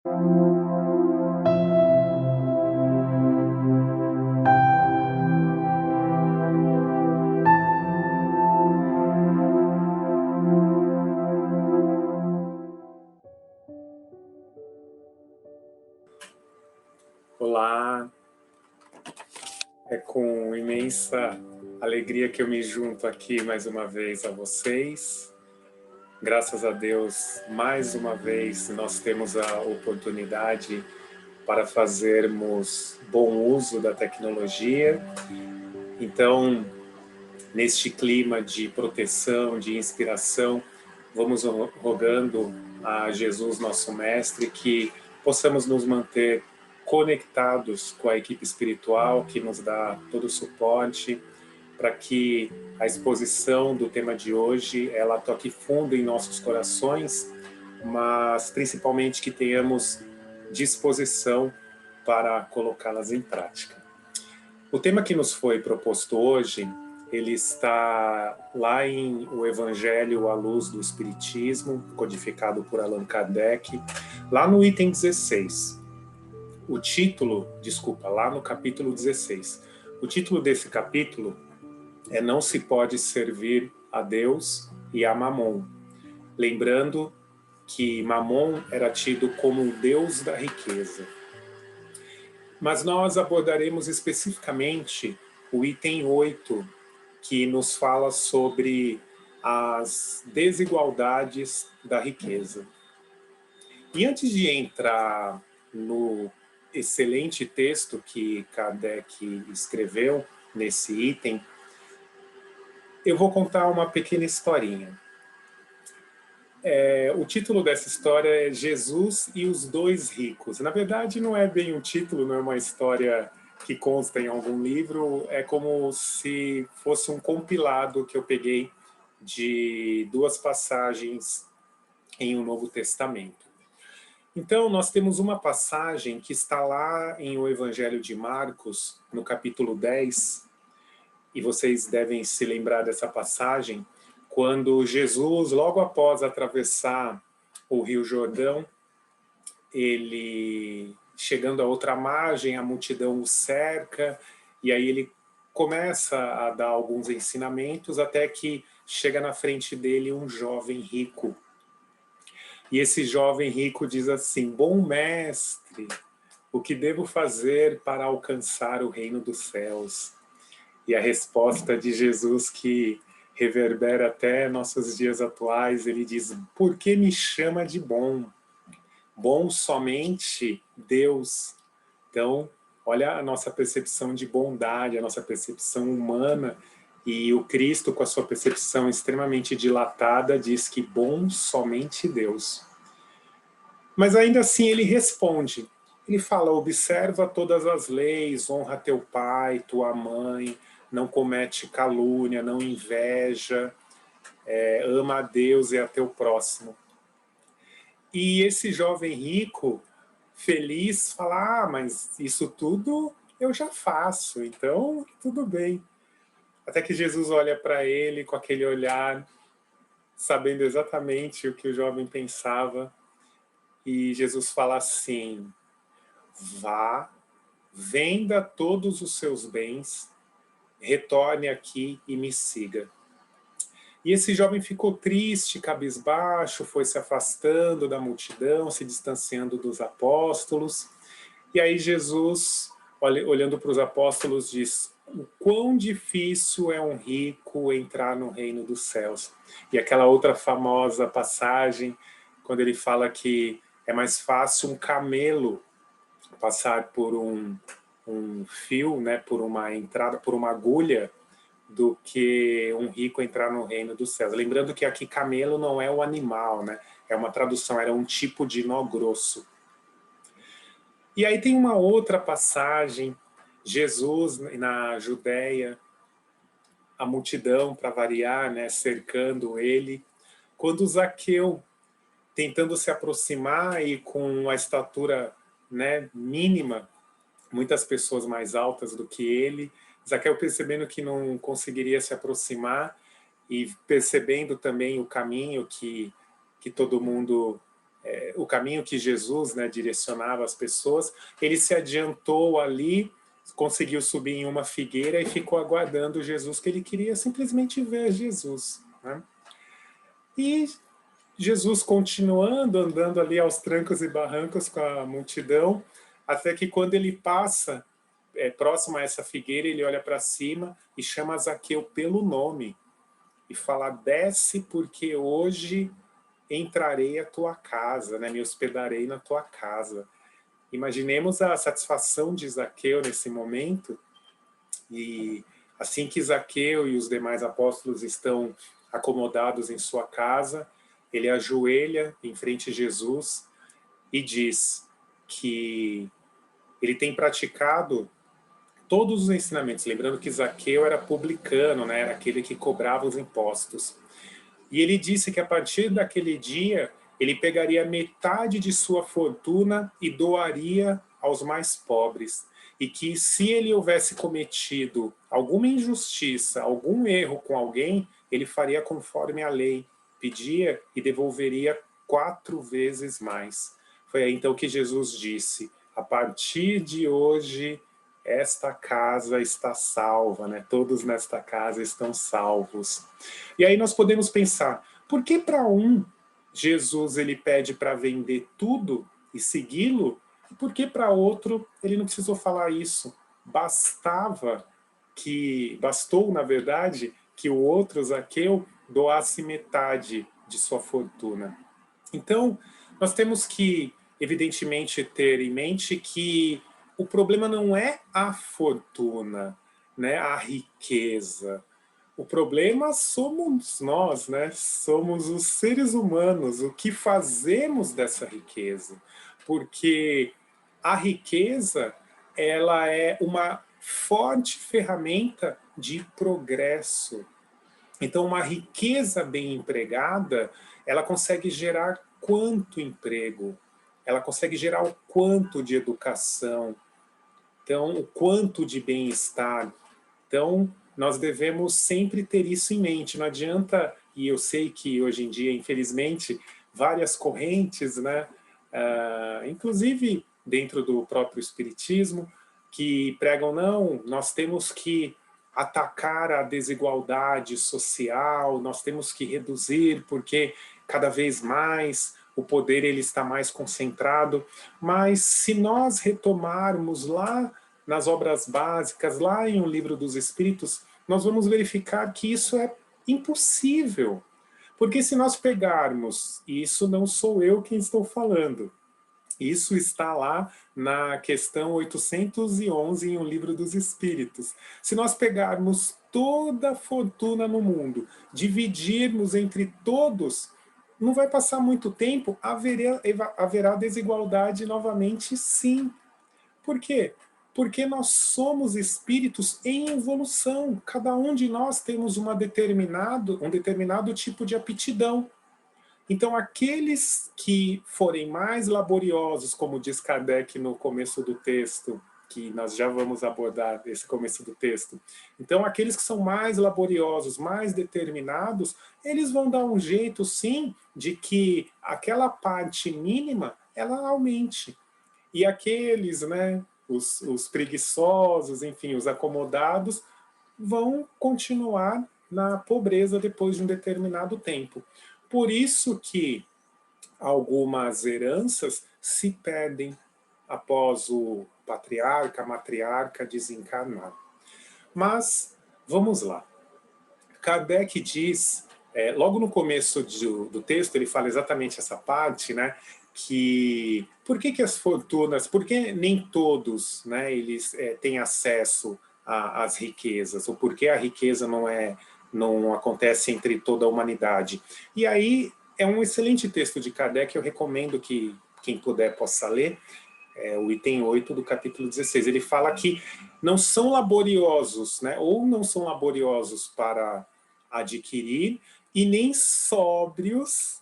Olá, é com imensa alegria que eu me junto aqui mais uma vez a vocês. Graças a Deus, mais uma vez nós temos a oportunidade para fazermos bom uso da tecnologia. Então, neste clima de proteção, de inspiração, vamos rogando a Jesus, nosso Mestre, que possamos nos manter conectados com a equipe espiritual que nos dá todo o suporte para que a exposição do tema de hoje ela toque fundo em nossos corações, mas principalmente que tenhamos disposição para colocá-las em prática. O tema que nos foi proposto hoje, ele está lá em O Evangelho à Luz do Espiritismo, codificado por Allan Kardec, lá no item 16. O título, lá no capítulo 16. O título desse capítulo é Não se pode servir a Deus e a Mamon. Lembrando que Mamon era tido como o Deus da riqueza. Mas nós abordaremos especificamente o item 8, que nos fala sobre as desigualdades da riqueza. E antes de entrar no excelente texto que Kardec escreveu nesse item, eu vou contar uma pequena historinha. O título dessa história é Jesus e os Dois Ricos. Na verdade, não é bem um título, não é uma história que consta em algum livro, é como se fosse um compilado que eu peguei de duas passagens em um Novo Testamento. Então, nós temos uma passagem que está lá em o Evangelho de Marcos, no capítulo 10, e vocês devem se lembrar dessa passagem, quando Jesus, logo após atravessar o Rio Jordão, ele, chegando à outra margem, a multidão o cerca, e aí ele começa a dar alguns ensinamentos, até que chega na frente dele um jovem rico. E esse jovem rico diz assim: bom mestre, o que devo fazer para alcançar o reino dos céus? E a resposta de Jesus, que reverbera até nossos dias atuais, ele diz: por que me chama de bom? Bom somente Deus. Então, olha a nossa percepção de bondade, a nossa percepção humana, e o Cristo, com a sua percepção extremamente dilatada, diz que bom somente Deus. Mas ainda assim ele responde. Ele fala: observa todas as leis, honra teu pai, tua mãe, não comete calúnia, não inveja, ama a Deus e a teu próximo. E esse jovem rico, feliz, fala: mas isso tudo eu já faço, então tudo bem. Até que Jesus olha para ele com aquele olhar, sabendo exatamente o que o jovem pensava, e Jesus fala assim: vá, venda todos os seus bens, retorne aqui e me siga. E esse jovem ficou triste, cabisbaixo, foi se afastando da multidão, se distanciando dos apóstolos. E aí Jesus, olhando para os apóstolos, diz: o quão difícil é um rico entrar no reino dos céus. E aquela outra famosa passagem, quando ele fala que é mais fácil um camelo passar por um fio, né, por uma entrada, por uma agulha, do que um rico entrar no reino dos céus. Lembrando que aqui camelo não é o animal, né? É uma tradução, era um tipo de nó grosso. E aí tem uma outra passagem, Jesus na Judéia, a multidão, para variar, né, cercando ele, quando Zaqueu, tentando se aproximar e com a estatura, né, mínima, muitas pessoas mais altas do que ele, Zaqueu, percebendo que não conseguiria se aproximar e percebendo também o caminho que todo mundo o caminho que Jesus, né, direcionava as pessoas, ele se adiantou ali, conseguiu subir em uma figueira e ficou aguardando Jesus, que ele queria simplesmente ver Jesus, né? E Jesus continuando, andando ali aos trancos e barrancos com a multidão, até que quando ele passa próximo a essa figueira, ele olha para cima e chama Zaqueu pelo nome e fala: desce, porque hoje entrarei à tua casa, né? Me hospedarei na tua casa. Imaginemos a satisfação de Zaqueu nesse momento, e assim que Zaqueu e os demais apóstolos estão acomodados em sua casa, ele ajoelha em frente a Jesus e diz que ele tem praticado todos os ensinamentos, lembrando que Zaqueu era publicano, né, era aquele que cobrava os impostos. E ele disse que a partir daquele dia, ele pegaria metade de sua fortuna e doaria aos mais pobres. E que se ele houvesse cometido alguma injustiça, algum erro com alguém, ele faria conforme a lei pedia e devolveria 4 vezes mais. Foi aí então que Jesus disse: a partir de hoje, esta casa está salva, né? Todos nesta casa estão salvos. E aí nós podemos pensar, por que para um Jesus ele pede para vender tudo e segui-lo, e por que para outro ele não precisou falar isso? Bastou, na verdade, que o outro, Zaqueu, doasse metade de sua fortuna. Então, nós temos que, evidentemente, ter em mente que o problema não é a fortuna, né, a riqueza. O problema somos nós, né? Somos os seres humanos, o que fazemos dessa riqueza. Porque a riqueza, ela é uma forte ferramenta de progresso. Então, uma riqueza bem empregada, ela consegue gerar quanto emprego? Ela consegue gerar o quanto de educação? Então, o quanto de bem-estar? Então, nós devemos sempre ter isso em mente. Não adianta, e eu sei que hoje em dia, infelizmente, várias correntes, né, inclusive dentro do próprio espiritismo, que pregam, não, nós temos que atacar a desigualdade social, nós temos que reduzir, porque cada vez mais o poder ele está mais concentrado. Mas se nós retomarmos lá nas obras básicas, lá em O Livro dos Espíritos, nós vamos verificar que isso é impossível. Porque se nós pegarmos, e isso não sou eu quem estou falando, isso está lá na questão 811 em O Livro dos Espíritos. Se nós pegarmos toda a fortuna no mundo, dividirmos entre todos, não vai passar muito tempo, haverá desigualdade novamente, sim. Por quê? Porque nós somos espíritos em evolução. Cada um de nós temos um determinado tipo de aptidão. Então, aqueles que forem mais laboriosos, como diz Kardec no começo do texto, que nós já vamos abordar esse começo do texto. Então, aqueles que são mais laboriosos, mais determinados, eles vão dar um jeito, sim, de que aquela parte mínima, ela aumente. E aqueles, né, os preguiçosos, enfim, os acomodados, vão continuar na pobreza depois de um determinado tempo. Por isso que algumas heranças se perdem após o patriarca, a matriarca desencarnar. Mas, vamos lá. Kardec diz, logo no começo do texto, ele fala exatamente essa parte, né? Que por que as fortunas, por que nem todos, né, eles têm acesso às riquezas, ou por que a riqueza não acontece entre toda a humanidade. E aí é um excelente texto de Kardec, eu recomendo que quem puder possa ler, o item 8 do capítulo 16. Ele fala que não são laboriosos, né, ou não são laboriosos para adquirir, e nem sóbrios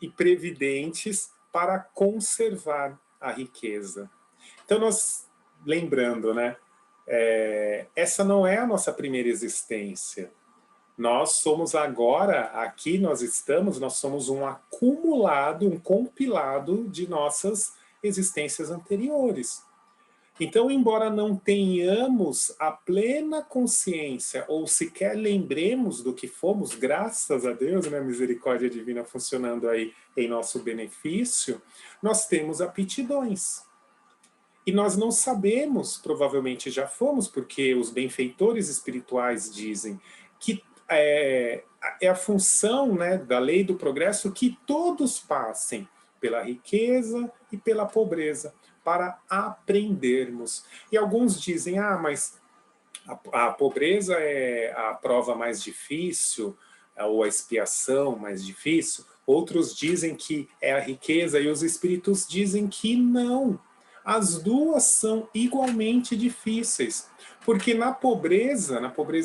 e previdentes para conservar a riqueza. Então, nós, lembrando, né, essa não é a nossa primeira existência. Nós somos agora, aqui nós estamos, nós somos um acumulado, um compilado de nossas existências anteriores. Então, embora não tenhamos a plena consciência, ou sequer lembremos do que fomos, graças a Deus, né, a misericórdia divina funcionando aí em nosso benefício, nós temos aptidões. E nós não sabemos, provavelmente já fomos, porque os benfeitores espirituais dizem que é a função, né, da lei do progresso que todos passem pela riqueza e pela pobreza, para aprendermos. E alguns dizem, mas a pobreza é a prova mais difícil, ou a expiação mais difícil. Outros dizem que é a riqueza, e os espíritos dizem que não. As duas são igualmente difíceis, porque na pobreza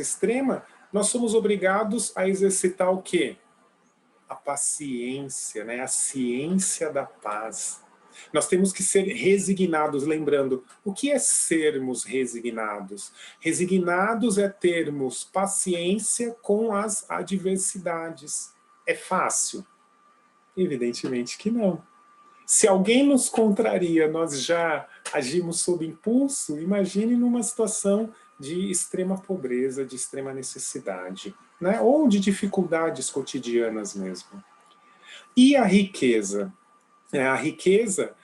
extrema, nós somos obrigados a exercitar o quê? A paciência, né? A ciência da paz. Nós temos que ser resignados, lembrando, o que é sermos resignados? Resignados é termos paciência com as adversidades. É fácil? Evidentemente que não. Se alguém nos contraria, nós já agimos sob impulso, imagine numa situação de extrema pobreza, de extrema necessidade, né? Ou de dificuldades cotidianas mesmo. E a riqueza? A riqueza,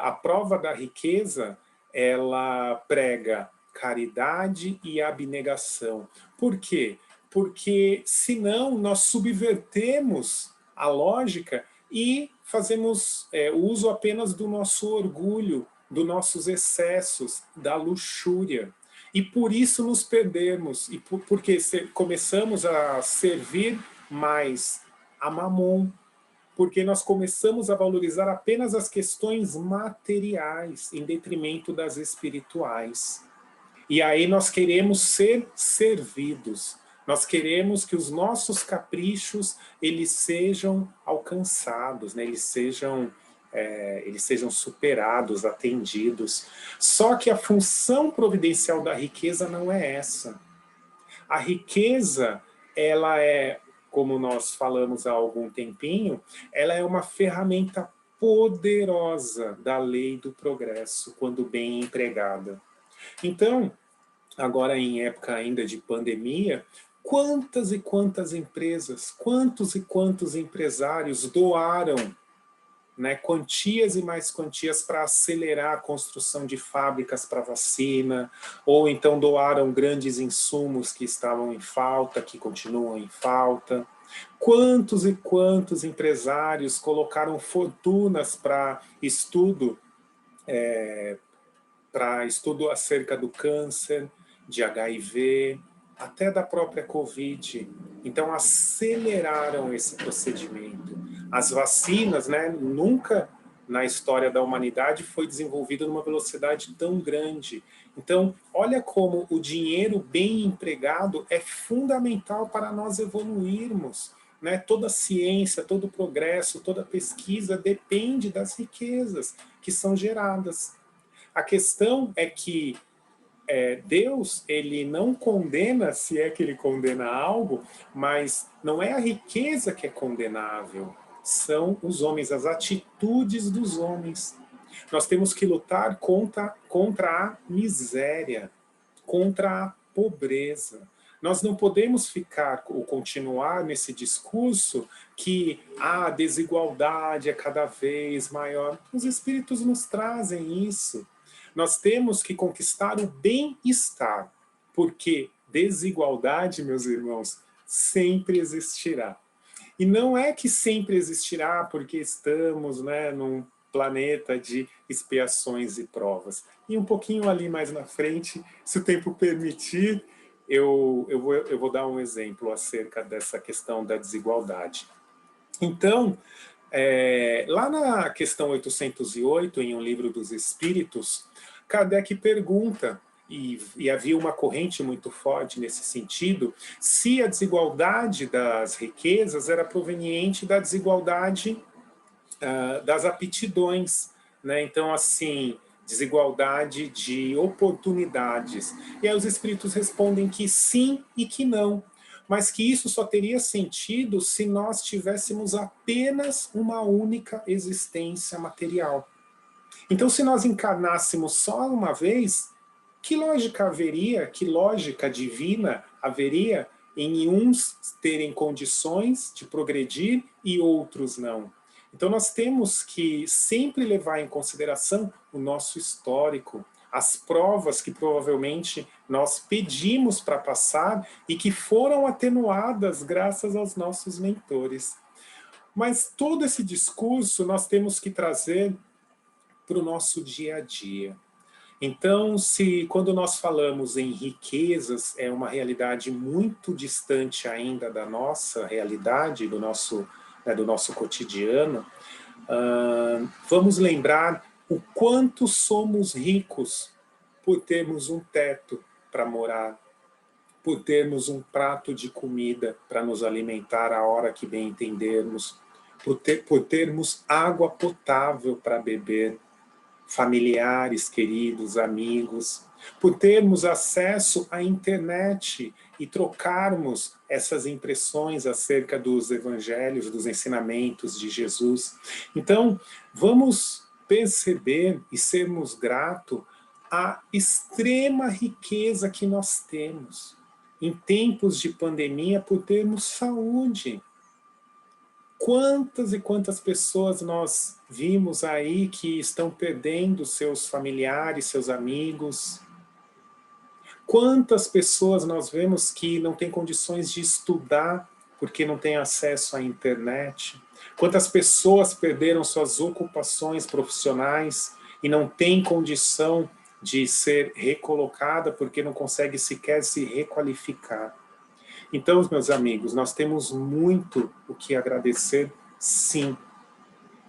a prova da riqueza, ela prega caridade e abnegação. Por quê? Porque senão nós subvertemos a lógica e fazemos uso apenas do nosso orgulho, dos nossos excessos, da luxúria. E por isso nos perdemos, e porque começamos a servir mais a Mamon, porque nós começamos a valorizar apenas as questões materiais, em detrimento das espirituais. E aí nós queremos ser servidos, nós queremos que os nossos caprichos eles sejam alcançados, né? eles sejam superados, atendidos. Só que a função providencial da riqueza não é essa. A riqueza, ela é, como nós falamos há algum tempinho, ela é uma ferramenta poderosa da lei do progresso, quando bem empregada. Então, agora em época ainda de pandemia, quantas e quantas empresas, quantos e quantos empresários doaram, né, quantias e mais quantias para acelerar a construção de fábricas para vacina, ou então doaram grandes insumos que estavam em falta, que continuam em falta. Quantos e quantos empresários colocaram fortunas para estudo acerca do câncer, de HIV, até da própria Covid. Então, aceleraram esse procedimento. As vacinas, né, nunca na história da humanidade foi desenvolvida numa velocidade tão grande. Então, olha como o dinheiro bem empregado é fundamental para nós evoluirmos. Né? Toda ciência, todo progresso, toda pesquisa depende das riquezas que são geradas. A questão é que Deus, ele não condena, se é que ele condena algo, mas não é a riqueza que é condenável, são os homens, as atitudes dos homens. Nós temos que lutar contra a miséria, contra a pobreza. Nós não podemos ficar ou continuar nesse discurso que a desigualdade é cada vez maior. Os espíritos nos trazem isso. Nós temos que conquistar o bem-estar, porque desigualdade, meus irmãos, sempre existirá. E não é que sempre existirá porque estamos, né, num planeta de expiações e provas. E um pouquinho ali mais na frente, se o tempo permitir, eu vou dar um exemplo acerca dessa questão da desigualdade. Então, lá na questão 808, em Um Livro dos Espíritos, Kardec pergunta, e havia uma corrente muito forte nesse sentido, se a desigualdade das riquezas era proveniente da desigualdade das aptidões, né? Então, assim, desigualdade de oportunidades. E aí os espíritos respondem que sim e que não, mas que isso só teria sentido se nós tivéssemos apenas uma única existência material. Então, se nós encarnássemos só uma vez, que lógica haveria, que lógica divina haveria em uns terem condições de progredir e outros não? Então, nós temos que sempre levar em consideração o nosso histórico, as provas que provavelmente nós pedimos para passar e que foram atenuadas graças aos nossos mentores. Mas todo esse discurso nós temos que trazer para o nosso dia a dia. Então, se quando nós falamos em riquezas, é uma realidade muito distante ainda da nossa realidade, do nosso cotidiano, vamos lembrar o quanto somos ricos por termos um teto para morar, por termos um prato de comida para nos alimentar a hora que bem entendermos, por termos água potável para beber, familiares, queridos, amigos, por termos acesso à internet e trocarmos essas impressões acerca dos evangelhos, dos ensinamentos de Jesus. Então, vamos perceber e sermos gratos à extrema riqueza que nós temos em tempos de pandemia por termos saúde. Quantas e quantas pessoas nós vimos aí que estão perdendo seus familiares, seus amigos? Quantas pessoas nós vemos que não têm condições de estudar porque não têm acesso à internet? Quantas pessoas perderam suas ocupações profissionais e não têm condição de ser recolocada porque não consegue sequer se requalificar? Então, meus amigos, nós temos muito o que agradecer, sim,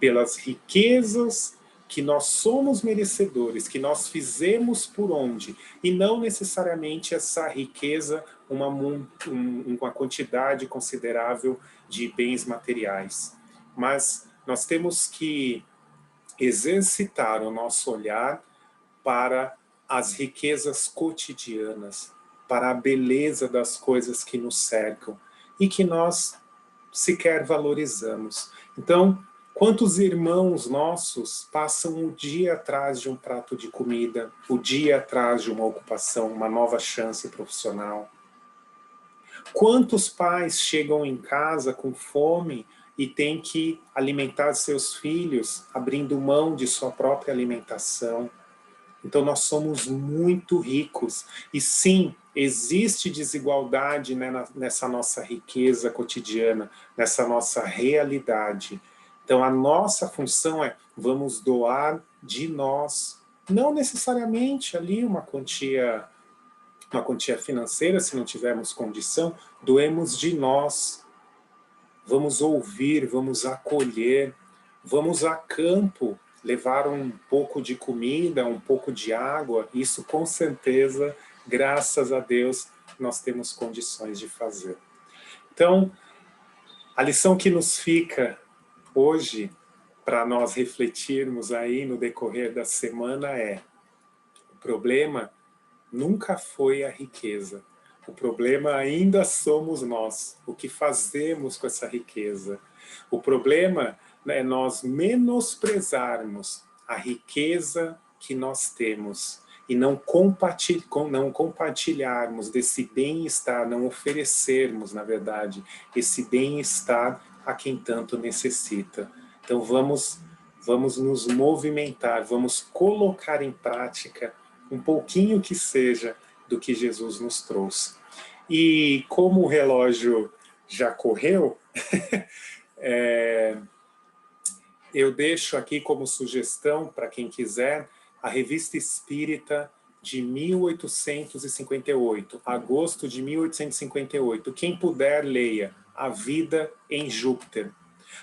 pelas riquezas que nós somos merecedores, que nós fizemos por onde, e não necessariamente essa riqueza, uma quantidade considerável de bens materiais. Mas nós temos que exercitar o nosso olhar para as riquezas cotidianas, para a beleza das coisas que nos cercam e que nós sequer valorizamos. Então, quantos irmãos nossos passam o dia atrás de um prato de comida, o dia atrás de uma ocupação, uma nova chance profissional? Quantos pais chegam em casa com fome e têm que alimentar seus filhos, abrindo mão de sua própria alimentação? Então, nós somos muito ricos. E sim, existe desigualdade, né, nessa nossa riqueza cotidiana, nessa nossa realidade. Então, a nossa função é, vamos doar de nós. Não necessariamente ali uma quantia financeira, se não tivermos condição, doemos de nós. Vamos ouvir, vamos acolher, vamos a campo, levar um pouco de comida, um pouco de água, isso com certeza, graças a Deus, nós temos condições de fazer. Então, a lição que nos fica hoje, para nós refletirmos aí no decorrer da semana é: o problema nunca foi a riqueza, o problema ainda somos nós, o que fazemos com essa riqueza. O problema é nós menosprezarmos a riqueza que nós temos e não compartilharmos desse bem-estar, não oferecermos, na verdade, esse bem-estar a quem tanto necessita. Então vamos nos movimentar, vamos colocar em prática um pouquinho que seja do que Jesus nos trouxe. E como o relógio já correu, eu deixo aqui como sugestão, para quem quiser, a Revista Espírita de 1858, agosto de 1858. Quem puder, leia A Vida em Júpiter.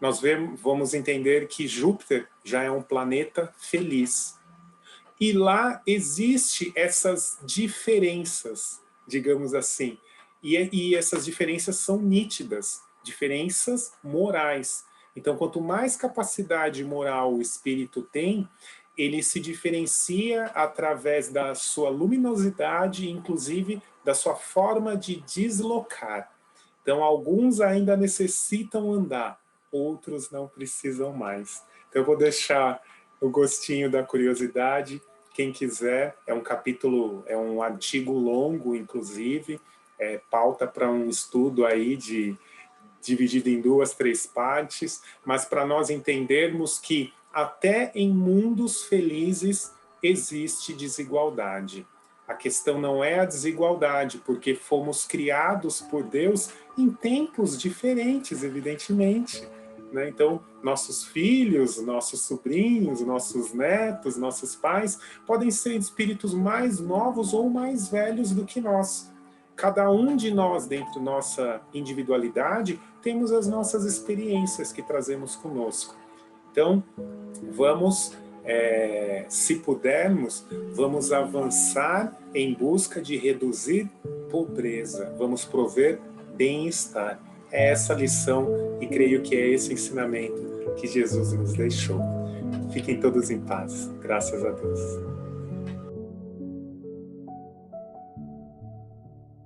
Nós vamos entender que Júpiter já é um planeta feliz. E lá existe essas diferenças, digamos assim. E essas diferenças são nítidas, diferenças morais. Então, quanto mais capacidade moral o espírito tem, ele se diferencia através da sua luminosidade, inclusive da sua forma de deslocar. Então, alguns ainda necessitam andar, outros não precisam mais. Então, eu vou deixar o gostinho da curiosidade. Quem quiser, é um capítulo, é um artigo longo, inclusive, pauta para um estudo aí dividido em 2, 3 partes, mas para nós entendermos que até em mundos felizes existe desigualdade. A questão não é a desigualdade, porque fomos criados por Deus em tempos diferentes, evidentemente. Né? Então, nossos filhos, nossos sobrinhos, nossos netos, nossos pais podem ser espíritos mais novos ou mais velhos do que nós. Cada um de nós, dentro da nossa individualidade, temos as nossas experiências que trazemos conosco. Então, vamos, se pudermos, vamos avançar em busca de reduzir pobreza, vamos prover bem-estar. É essa lição e creio que é esse ensinamento que Jesus nos deixou. Fiquem todos em paz. Graças a Deus.